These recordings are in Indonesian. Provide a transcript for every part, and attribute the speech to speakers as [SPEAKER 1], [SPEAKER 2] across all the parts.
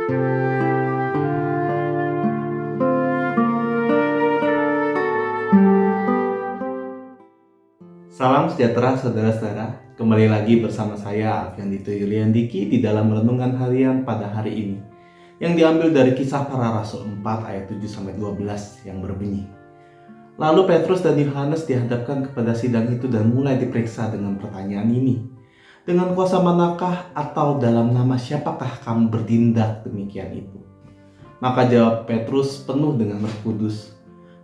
[SPEAKER 1] Salam sejahtera saudara-saudara, kembali lagi bersama saya Alfian Dito Yuliandiki di dalam renungan harian pada hari ini yang diambil dari Kisah Para Rasul 4 ayat 7-12 yang berbunyi. Lalu Petrus dan Yohanes dihadapkan kepada sidang itu dan mulai diperiksa dengan pertanyaan ini. Dengan kuasa manakah atau dalam nama siapakah kamu bertindak demikian itu? Maka jawab Petrus penuh dengan Roh Kudus,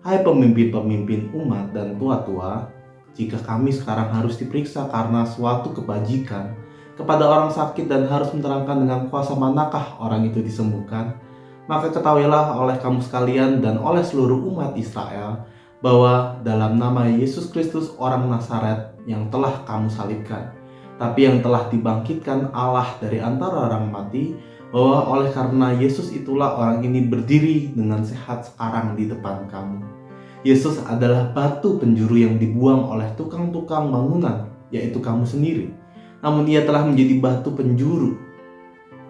[SPEAKER 1] hai pemimpin-pemimpin umat dan tua-tua, jika kami sekarang harus diperiksa karena suatu kebajikan kepada orang sakit dan harus menerangkan dengan kuasa manakah orang itu disembuhkan, maka ketahuilah oleh kamu sekalian dan oleh seluruh umat Israel bahwa dalam nama Yesus Kristus orang Nazaret yang telah kamu salibkan, tapi yang telah dibangkitkan Allah dari antara orang mati, bahwa oleh karena Yesus itulah orang ini berdiri dengan sehat sekarang di depan kamu. Yesus adalah batu penjuru yang dibuang oleh tukang-tukang bangunan, yaitu kamu sendiri. Namun ia telah menjadi batu penjuru,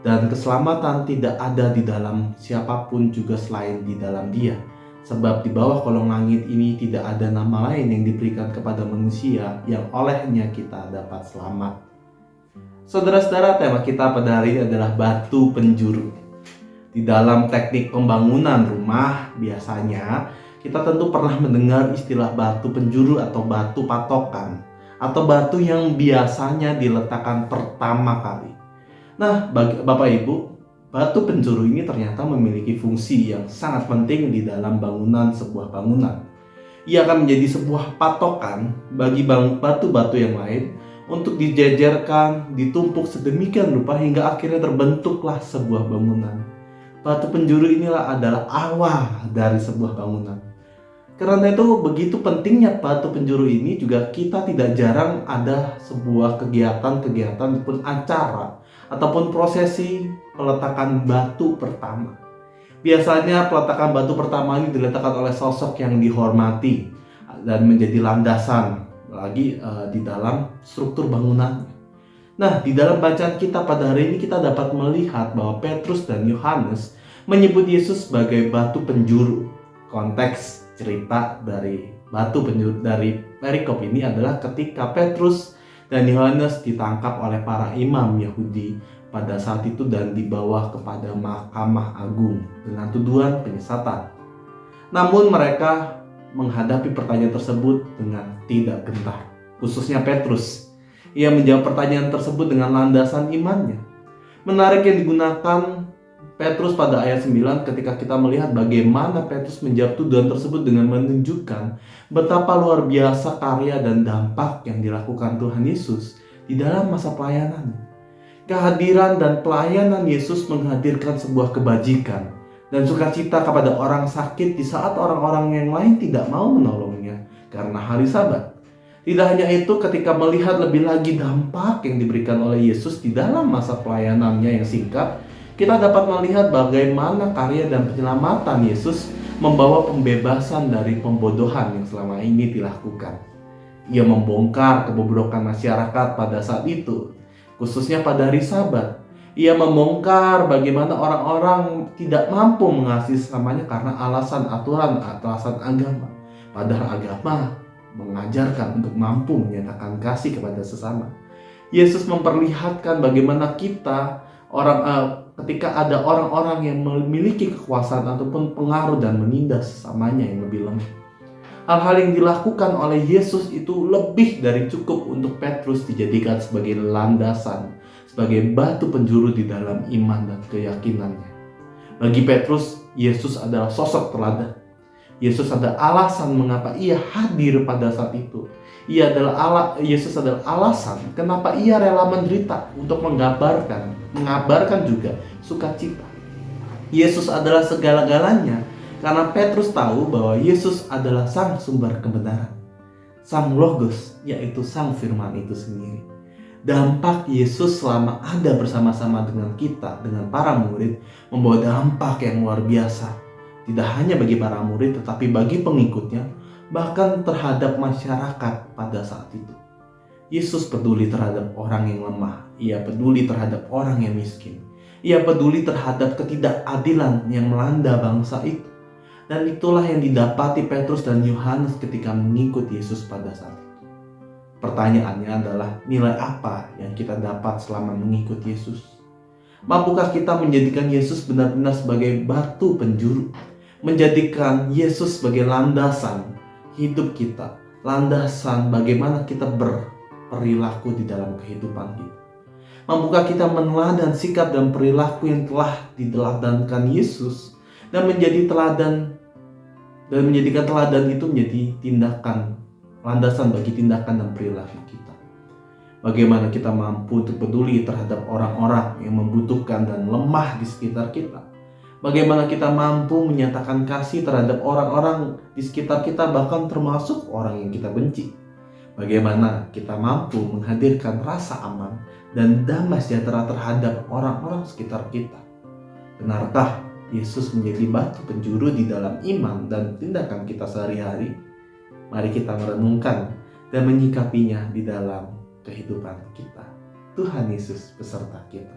[SPEAKER 1] dan keselamatan tidak ada di dalam siapapun juga selain di dalam Dia. Sebab di bawah kolong langit ini tidak ada nama lain yang diberikan kepada manusia yang olehnya kita dapat selamat. Saudara-saudara, tema kita pada hari ini adalah batu penjuru. Di dalam teknik pembangunan rumah, biasanya kita tentu pernah mendengar istilah batu penjuru atau batu patokan, atau batu yang biasanya diletakkan pertama kali. Nah, bagi Bapak Ibu, batu penjuru ini ternyata memiliki fungsi yang sangat penting di dalam bangunan sebuah bangunan. Ia akan menjadi sebuah patokan bagi batu-batu yang lain untuk dijejerkan, ditumpuk sedemikian rupa hingga akhirnya terbentuklah sebuah bangunan. Batu penjuru inilah adalah awal dari sebuah bangunan. Karena itu begitu pentingnya batu penjuru ini, juga kita tidak jarang ada sebuah kegiatan ataupun acara ataupun prosesi peletakan batu pertama. Biasanya peletakan batu pertama ini diletakkan oleh sosok yang dihormati dan menjadi landasan lagi di dalam struktur bangunan. Nah, di dalam bacaan kita pada hari ini kita dapat melihat bahwa Petrus dan Yohanes menyebut Yesus sebagai batu penjuru. Konteks cerita dari batu penjuru dari perikop ini adalah ketika Petrus dan Yohanes ditangkap oleh para imam Yahudi pada saat itu dan dibawa kepada Mahkamah Agung dengan tuduhan penyesatan. Namun mereka menghadapi pertanyaan tersebut dengan tidak gentar, khususnya Petrus. Ia menjawab pertanyaan tersebut dengan landasan imannya. Menarik yang digunakan Petrus pada ayat 9 ketika kita melihat bagaimana Petrus menjawab tuduhan tersebut dengan menunjukkan betapa luar biasa karya dan dampak yang dilakukan Tuhan Yesus di dalam masa pelayanan. Kehadiran dan pelayanan Yesus menghadirkan sebuah kebajikan dan sukacita kepada orang sakit di saat orang-orang yang lain tidak mau menolongnya karena hari Sabat. Tidak hanya itu, ketika melihat lebih lagi dampak yang diberikan oleh Yesus di dalam masa pelayanannya yang singkat, kita dapat melihat bagaimana karya dan penyelamatan Yesus membawa pembebasan dari pembodohan yang selama ini dilakukan. Ia membongkar kebobrokan masyarakat pada saat itu, khususnya pada hari Sabat. Ia membongkar bagaimana orang-orang tidak mampu mengasihi sesamanya karena alasan aturan atau alasan agama. Padahal agama mengajarkan untuk mampu menyatakan kasih kepada sesama. Yesus memperlihatkan bagaimana kita ketika ada orang-orang yang memiliki kekuasaan ataupun pengaruh dan menindas sesamanya yang lebih lemah. Hal-hal yang dilakukan oleh Yesus itu lebih dari cukup untuk Petrus dijadikan sebagai landasan, sebagai batu penjuru di dalam iman dan keyakinannya. Bagi Petrus, Yesus adalah sosok teladan. Yesus adalah alasan mengapa ia hadir pada saat itu. Yesus adalah alasan kenapa ia rela menderita untuk mengabarkan juga sukacita. Yesus adalah segala-galanya karena Petrus tahu bahwa Yesus adalah sang sumber kebenaran, sang Logos, yaitu sang firman itu sendiri. Dampak Yesus selama ada bersama-sama dengan kita, dengan para murid, membawa dampak yang luar biasa. Tidak hanya bagi para murid tetapi bagi pengikutnya, bahkan terhadap masyarakat pada saat itu. Yesus peduli terhadap orang yang lemah. Ia peduli terhadap orang yang miskin. Ia peduli terhadap ketidakadilan yang melanda bangsa itu. Dan itulah yang didapati Petrus dan Yohanes ketika mengikut Yesus pada saat itu. Pertanyaannya adalah, nilai apa yang kita dapat selama mengikut Yesus? Mampukah kita menjadikan Yesus benar-benar sebagai batu penjuru? Menjadikan Yesus sebagai landasan hidup kita, landasan bagaimana kita berperilaku di dalam kehidupan kita. Mampukah kita meneladan sikap dan perilaku yang telah diteladankan Yesus dan menjadi teladan dan menjadikan teladan itu menjadi tindakan, landasan bagi tindakan dan perilaku kita. Bagaimana kita mampu untuk peduli terhadap orang-orang yang membutuhkan dan lemah di sekitar kita. Bagaimana kita mampu menyatakan kasih terhadap orang-orang di sekitar kita, bahkan termasuk orang yang kita benci. Bagaimana kita mampu menghadirkan rasa aman dan damai sejahtera terhadap orang-orang sekitar kita. Benarkah Yesus menjadi batu penjuru di dalam iman dan tindakan kita sehari-hari? Mari kita merenungkan dan menyikapinya di dalam kehidupan kita. Tuhan Yesus beserta kita.